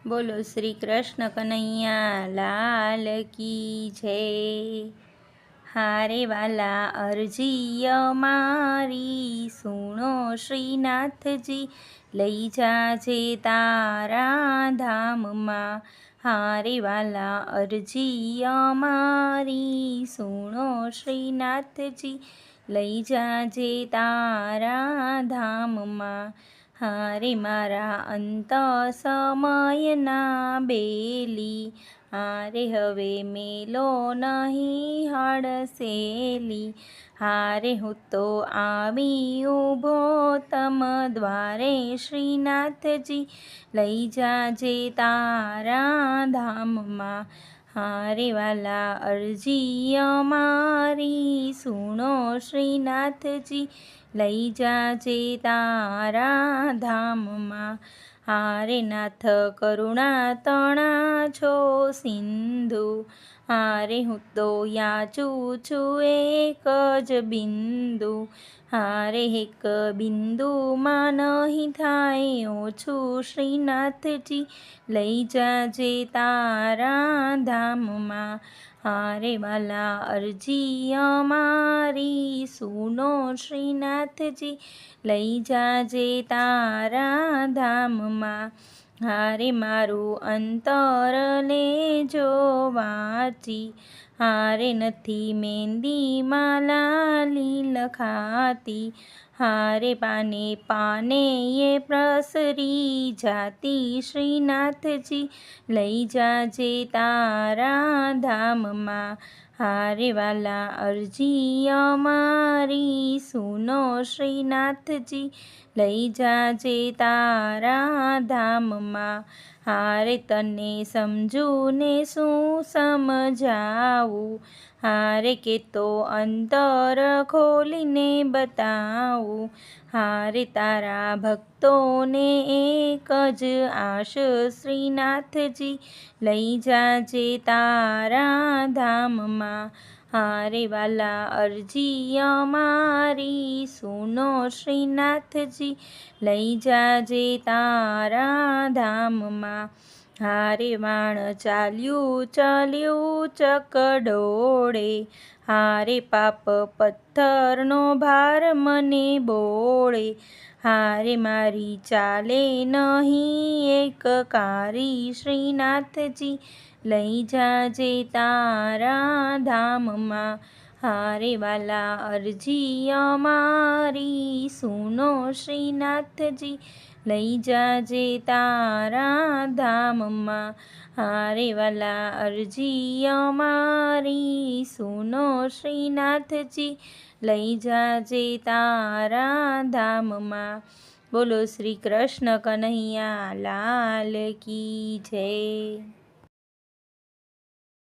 બોલો શ્રી કૃષ્ણ કનૈયા લાલ કી જય। હારે વાલા અરજી અમારી સુણો શ્રીનાથજી, લઈ જાજે તારા ધામમાં। હારે વાલા અરજી અમારી સુણો શ્રીનાથજી, લઈ જાજે તારા ધામમાં। હારે મારા અંત સમયના બેલી, હારે હવે મેલો નહીં હડસેલી। હારે હું તો આવી ઊભો તમ દ્વારે શ્રીનાથજી, લઈ જાજે તારા ધામમાં। હારે વાલા અરજી અમારી સુણો શ્રીનાથજી, લઈ જાજે તારા ધામમાં। હારે નાથ કરુણા તણા છો સિંધુ, હારે હું તો યાચું છું એક જ બિંદુ। હારે એક બિંદુમાં નહીં થાય ઓછું શ્રીનાથજી, લઈ જાજે તારા ધામમાં। હારે વાલા અરજી અમારી સુનો શ્રીનાથજી, લઈ જાજે તારા ધામમાં। હારે મારું અંતર લેજો વાંચી, હારે નથી મહેંદી લાલી લખાતી। હારે પાને પાને એ પ્રસરી જાતી શ્રીનાથજી, લઈ જાજે તારા ધામમાં। હારે વાલા અરજી અમારી સુનો શ્રીનાથજી, લઈ જાજે તારા ધામમાં। હારે તને સમજું ને શું સમજાવું, હારે કે તો અંતર ખોલીને બતાવું। હારે તારા ભક્તોને એક જ આશ શ્રીનાથજી, લઈ જાજે તારા ધામમાં। હારે વાલા અરજી અમારી સુનો શ્રીનાથજી, લઈ જાજે તારા ધામમાં। હારે વાણ ચાલ્યું ચકડોળે, હારે પાપ પથ્થરનો ભાર મને બોળે। હારે મારી ચાલે નહીં એક કારી શ્રીનાથજી, લઈ જાજે તારા ધામમાં। હારે વાલા અરજી અમારી સુનો શ્રીનાથજી, લઈ જાજે તારા ધામમાં। હારે વાલા અરજી અમારી સુનો શ્રીનાથજી, લઈ જાજે તારા ધામમાં। બોલો શ્રી કૃષ્ણ કનૈયા લાલ કી જય।